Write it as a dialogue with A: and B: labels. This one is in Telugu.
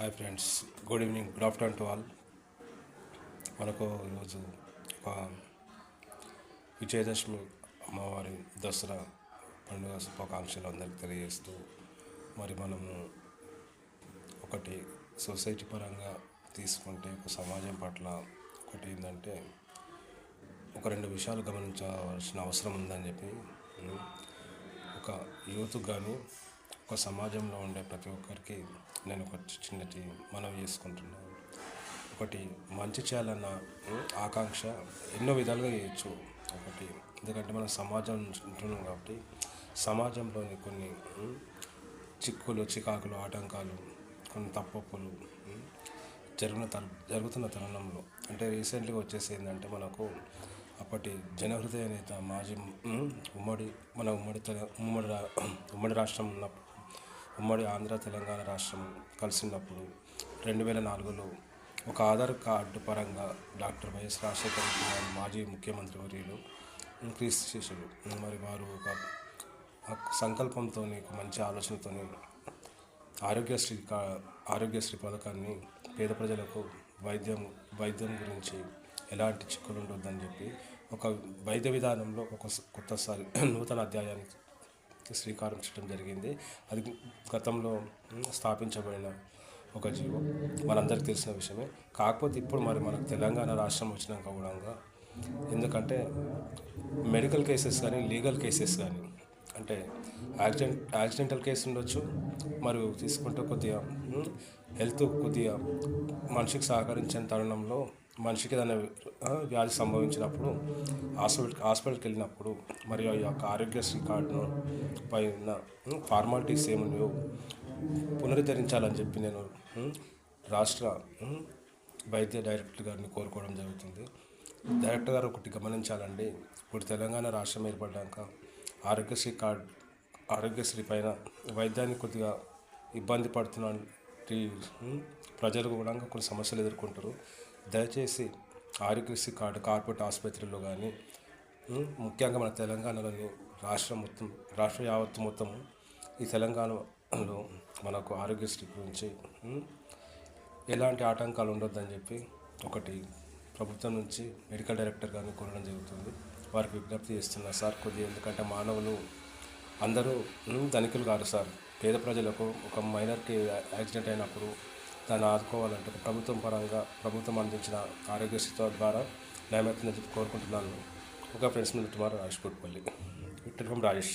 A: Hi friends, good evening, good afternoon to all. మనకు ఈరోజు ఒక విజయదశమి అమ్మవారి దసరా పండుగ శుభాకాంక్షలు అందరికీ తెలియజేస్తూ, మరి మనము ఒకటి సొసైటీ పరంగా తీసుకుంటే ఒక సమాజం పట్ల ఒకటి ఏంటంటే ఒక రెండు విషయాలు గమనించవలసిన అవసరం ఉందని చెప్పి ఒక యూత్కి కానీ ఒక సమాజంలో ఉండే ప్రతి ఒక్కరికి నేను ఒక చిన్నటి మనవి చేసుకుంటున్నాను. ఒకటి మంచి చేయాలన్న ఆకాంక్ష ఎన్నో విధాలుగా చేయొచ్చు. ఒకటి ఎందుకంటే మనం సమాజం ఉంటున్నాం కాబట్టి సమాజంలోని కొన్ని చిక్కులు చికాకులు ఆటంకాలు కొన్ని తప్పొప్పులు జరుగుతున్న తరుణంలో అంటే రీసెంట్గా వచ్చేసి ఏంటంటే మనకు అప్పటి జనహృదయ నేత మాజీ ఉమ్మడి రాష్ట్రం ఉన్నప్పుడు ఉమ్మడి ఆంధ్ర తెలంగాణ రాష్ట్రం కలిసినప్పుడు 2004లో ఒక ఆధార్ కార్డు పరంగా డాక్టర్ వైఎస్ రాజశేఖర రెడ్డి గారు మాజీ ముఖ్యమంత్రి వర్యులు ఇంక్రీజ్ చేశారు. మరి వారు ఒక సంకల్పంతో ఒక మంచి ఆలోచనతో ఆరోగ్యశ్రీ పథకాన్ని పేద ప్రజలకు వైద్యం గురించి ఎలాంటి చిక్కులు ఉండొద్దని చెప్పి ఒక వైద్య విధానంలో ఒక కొత్తసారి నూతన అధ్యాయానికి శ్రీకారం చుట్టడం జరిగింది. అది గతంలో స్థాపించబడిన ఒక జీవో మనందరికీ తెలిసిన విషయమే. కాకపోతే ఇప్పుడు మరి మనకు తెలంగాణ రాష్ట్రం వచ్చినాక కూడా ఎందుకంటే మెడికల్ కేసెస్ కానీ లీగల్ కేసెస్ కానీ అంటే యాక్సిడెంటల్ కేసు ఉండొచ్చు, మరియు తీసుకుంటే కొద్దిగా హెల్త్ కొద్దిగా మనిషికి సహకరించిన తరుణంలో మనిషికి ఏదైనా వ్యాధి సంభవించినప్పుడు హాస్పిటల్కి వెళ్ళినప్పుడు మరియు ఆ యొక్క ఆరోగ్యశ్రీ కార్డును పైన ఫార్మాలిటీస్ ఏమో పునరుద్ధరించాలని చెప్పి నేను రాష్ట్ర వైద్య డైరెక్టర్ గారిని కోరుకోవడం జరుగుతుంది. డైరెక్టర్ గారు ఒకటి గమనించాలండి, ఇప్పుడు తెలంగాణ రాష్ట్రం ఏర్పడ్డాక ఆరోగ్యశ్రీ పైన వైద్యాన్ని కొద్దిగా ఇబ్బంది పడుతున్న ప్రజలు కూడా కొన్ని సమస్యలు ఎదుర్కొంటారు. దయచేసి ఆరోగ్యశ్రీ కార్డు కార్పొరేట్ ఆసుపత్రుల్లో కానీ ముఖ్యంగా మన తెలంగాణలోని రాష్ట్ర యావత్తు మొత్తము ఈ తెలంగాణలో మనకు ఆరోగ్యశ్రీ గురించి ఎలాంటి ఆటంకాలు ఉండొద్దని చెప్పి ఒకటి ప్రభుత్వం నుంచి మెడికల్ డైరెక్టర్ గారిని కోరడం జరుగుతుంది. వారికి విజ్ఞప్తి చేస్తున్నారు సార్, కొద్దిగా ఎందుకంటే మానవులు అందరూ ధనికులు కాదు సార్. పేద ప్రజలకు ఒక మైనర్కి యాక్సిడెంట్ అయినప్పుడు దాన్ని ఆదుకోవాలంటే ప్రభుత్వం అందించిన ఆరోగ్యశ్రీ ద్వారా న్యాయమవుతుందని చెప్పి కోరుకుంటున్నాను. ఒక ఫ్రెండ్స్ మీద టుమారో రాజేష్ పుట్పల్లి. రాజేష్.